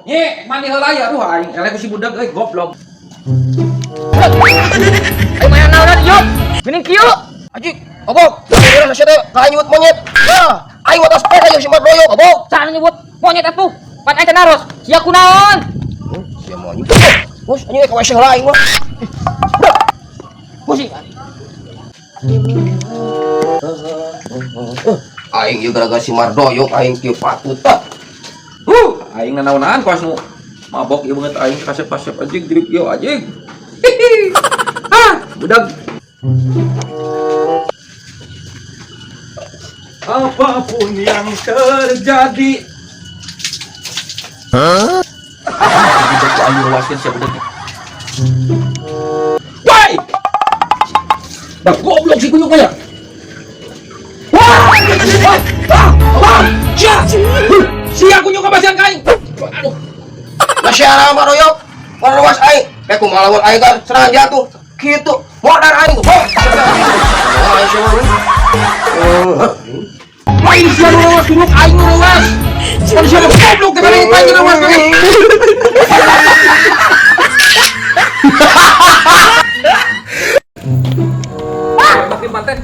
Nye, mandi heula ya aduh aing elek si budak euy goblok. Ayo main naon yuk. Geuning kieu. Anjing, obok. Kira saya teh kanyut monyet. Nah, aing mah tas peda jeung si Mardoyo, obok. Cara nyebut monyet atuh. Pan aing teh naros. Sia kunaon? Sia monyet. Bos, anjing ka WC heula aing mah. Pusing. Aing ieu gara-gara si Mardoyo aing kieu patut. Aing nanaonan kos nu mabok ieu banget aing kasep-kasep anjing drip ieu anjing. Budak. Apapun yang terjadi. Budak aing ruaskeun sia budak. Woi! Dah goblok si kunyuk aya. Wah! Sia kunyuk kabasian kaing. Aduh. Lah sia Mardoyo. Marwas aing. Kayak kumaha lawan aing kan serangan jatuh. Kitu. Modal aing. Aing sia Main sia ruas kunyuk aing ruas. Kan sia goblok teh balik aing ruas teh. Tapi manten.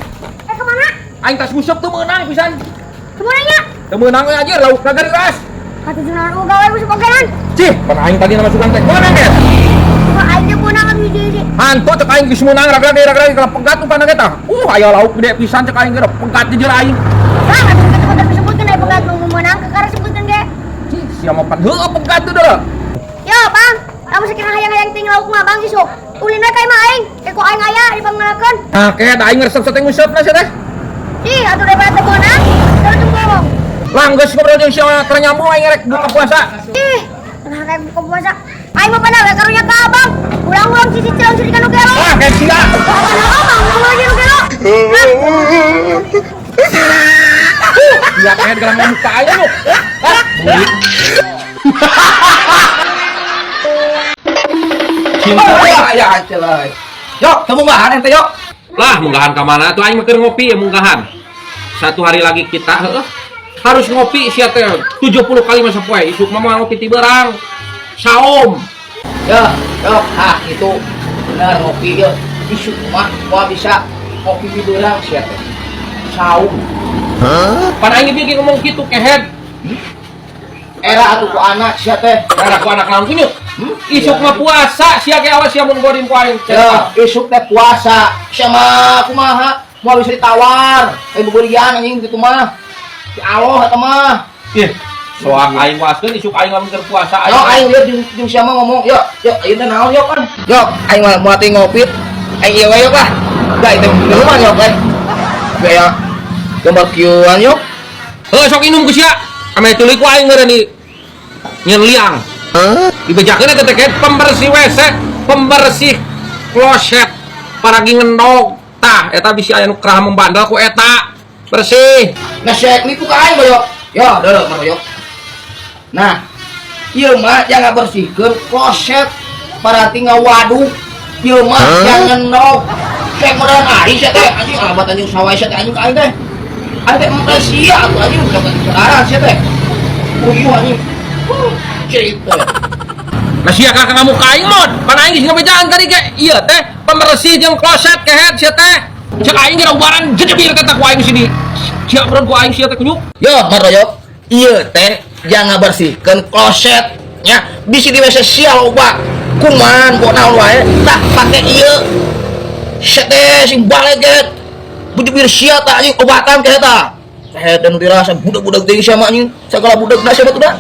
Kemana? Aing tas busuk tuh menang pisan. Kemana nya? Teu meunang we aja lauk kagak ras. Kata junalan gawe busuk ogean. Cih, pan aing tadi nama sukan teh. Mana ge? Kok aing teh punang hiji-hiji. Hantu cek aing geus meunang ragrag kalau pegat tuh pana eta. Aya lauk gede pisan cek aing ge pegat di jeur aing. Lah, atuh kita disebutkeun aya pegat nu meunang ke karena sebutkeun ge. Cih, sia mah pan heueuh pegat tuh dah. Yo, Bang. Kamu sekira hayang-hayang ting lauk mah Bang isuk. Ulin we ka imah aing. Ku aing aya di pangalakeun. Nah, kayak aing resep sateng ngusupna sia teh. Ih, atuh daripada teu meunang, terus ngomong. Langgeus ngobrol jeung sia keur nyambung aing rek buka puasa. Ih, nah kayak buka puasa. Aing mah padahal karunya ka Abang. Ulang-ulang cicil siri ka nu gelo. Ah, kayak sia. Ngomong lagi nu gelo. Iya kayak gelang muka aja lu. Cinta ya celah. Yok, kamu munggahan ente yok. Lah, munggahan ka mana? Tuh aing mah keur ngopi ya munggahan. Satu hari lagi kita harus ngopi sia teh 70 kali masa poe. Isuk mah ngopi ti beurang. Saom. Ya, yok, itu benar ngopi ya. Isu mah bisa ngopi di beurang sia teh. Saum. Pan aing bieu ngomong kitu kehead. Era atuh ku anak sia teh. Karena ku anak naon kunyuk. Isuk mah puasa sia ge awas sia mun godin ku aing. Ya, isuk teh puasa. Sia mah kumaha? Moal bisa ditawar. Beburian anjing kitu mah. Di Allah eta mah. Ih, soal aing waskeun isuk aing lamun keur puasa Yo aing lieur jeung sia mah ngomong. Yo, ayeuna naon yo kan? Yo, aing mah moal teh ngopi. Aing ieu we yo lah. Da itu di rumah yo kan. Gaya gambar kieuan yo. Heuh sok inum ku sia. Ame tuluy ku aing ngeureun di nyeun liang. Dibejakeun eta teh pembersih WC, pembersih kloset, paragi ngendog. Tah eta bisi aya nu kerah membandel ku eta. Bersih. Nah, syek niku ka aing yo. Yo, deuleu mah yo. Nah, ieu mah jangan bersihkeun kloset, berarti ngawaduk. Ieu mah jangan ngendog. Syek modern aing sia teh anjing alamat anjing sawah sia teh anjing ka aing teh. Aing teh sia atuh anjing udah saudara sia teh. Uyuh anjing. Cerita. Nah sia kakak kamu ka aing mod. Pan aing geus ngabejaan tadi ge. Ieu teh pembersih jeung kloset kehead sia teh. Cek aing ge ubaran jedebir kata ku aing sini. Sia beron ku aing sia teh kunyuk. Yo, Mardoyo. Ieu teh jangan bersihkeun kloset nya. Bisi di WC sia loba. Kuman buat naon wae. Tah pake ieu. Sia teh sing baleget. Bujur sia tah anjing obatan ke eta. Saya dan dirasa budak-budak teh sia mah anjing. Sagala budak da sia mah tuh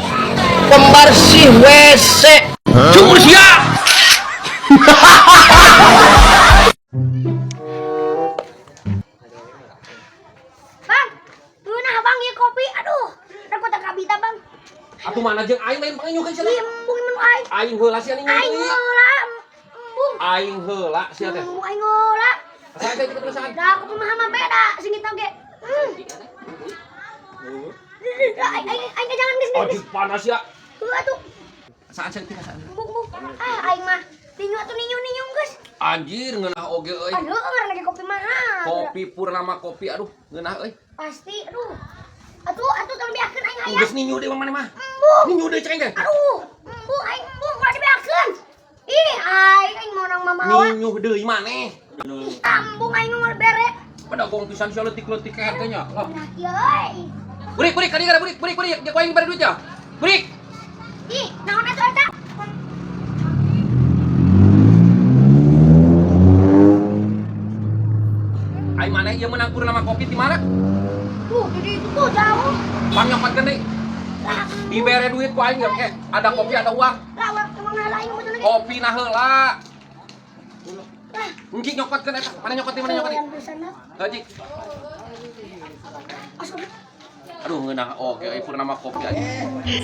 pembersih WC. Cumur sia. Bang, tunah Bang ieu kopi. Aduh, rek tak kabita Bang. Atuh mana jeung aing main pangenyukeun sia. Embung menu aing. Aing heula sia nih. Aing heula. Embung. Aing heula sia teh. Embung aing heula. Saya teh kita pesan. Da aku pemahaman beda sing kita ge. Aing jangan geus. Aduh panas ya. Atuh. Saan saya tinggal saan. Embung. Aing mah tinju atuh ninyu geus. Anjir ngeunah oge euy. Aduh, ngaran lagi kopi mahal. Kopi Purnama kopi aduh ngeunah euy. Pasti, aduh. Atuh tolong biarkeun aing aya. Geus ninyu deui mana mah. Embung. Ninyu deui ceng teh. Aduh. mau. Ninyuh deui maneh. Ambung aing ngomong bere. Pedagong pisan sia leutik-leutik kayak teh nya. Lah. Nah, yeuy. Burik, kali gara burik. Dia ku aing bari duit ya. Burik. Ih, naon eta? Aing maneh ieu menang kur nama kopi di mana? Tuh, jadi itu tuh jauh. Pang nyokotkeun deui. Dibere duit ku aing ge, ada kopi ada uang. Lah, emang ngalah aing betul lagi. Kopi nah heula. Engki nyokotkeun eta. Mana nyokot di mana nyokot di? Yang bisa nak. Gaji. Asal. Aduh ngeunah oke euy purnama kopi aja. Aing.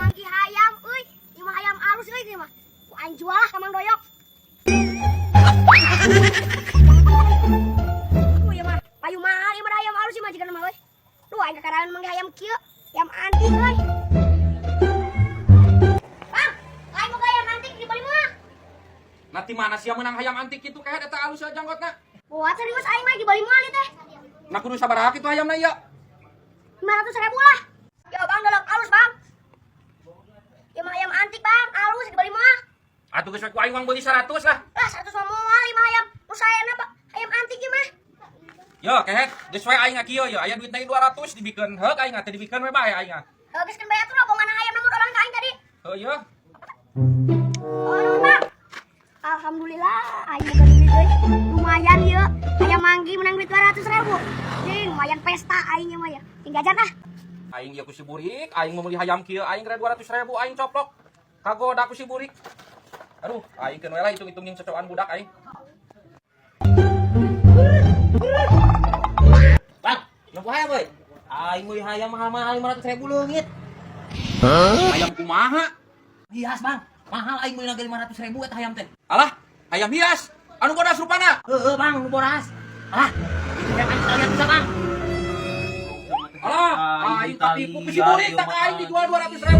Mangki hayam euy. Ieu mah hayam alus euy ieu mah. Ku aing jual lah ka Mang Doyok. Ieu mah payu mahal ieu mah hayam alus ieu mah jiga mah euy. Duh aing kakarangan mangki hayam kieu. Hayam antik euy. Bang, aing mau hayam antik dibeli mah. Nanti mana sih yang menang hayam antik itu kayak eta alus janggotna. Buat serius aing mah dibeli mah ieu teh. Nah kudu sabaraha kitu hayamna ieu. 500.000 lah. Yo bang, dalam alus bang. Ya mah ayam antik bang, alus dibeli mah. Atuh geus we ku aing uang beuli 100 lah. Lah 100 mah moal 5 ayam. Nu sayana Pak, ayam antik ieu mah. Yo kehet, geus we aing kieu yo, aya duit teh 200 dibikeun heuk aing teh dibikeun we bae aing. Geus kan bayar tuh rombongan ayam namun orang ka aing tadi. Heuh yo. Oh, nuhun bang. Alhamdulillah, aing boga duit euy. Lumayan ieu. Ayam manggi menang duit 200.000. Jing, lumayan pesta aing mah ya. Tinggal jajan ah. Aing ieu ku si Burik, aing mau meuli hayam kieu aing kira 200.000 aing coplok. Kagoda ku si Burik. Aduh, aing keun we lah hitung-hitung jeung cocokan budak aing. Bang, nunggu hayam euy. Aing meuli hayam mahal-mahal 500.000 leungit. Hayam kumaha? Hias, Bang. Mahal aing meuli nangge 500.000 eta hayam teh. Alah, hayam hias. Anu bodas rupana. Heeh, Bang, nu boras. Alah, itu yang aing lihat bisa, Bang. Alah, aing katipu ku si Burik tak aing dijual 200.000.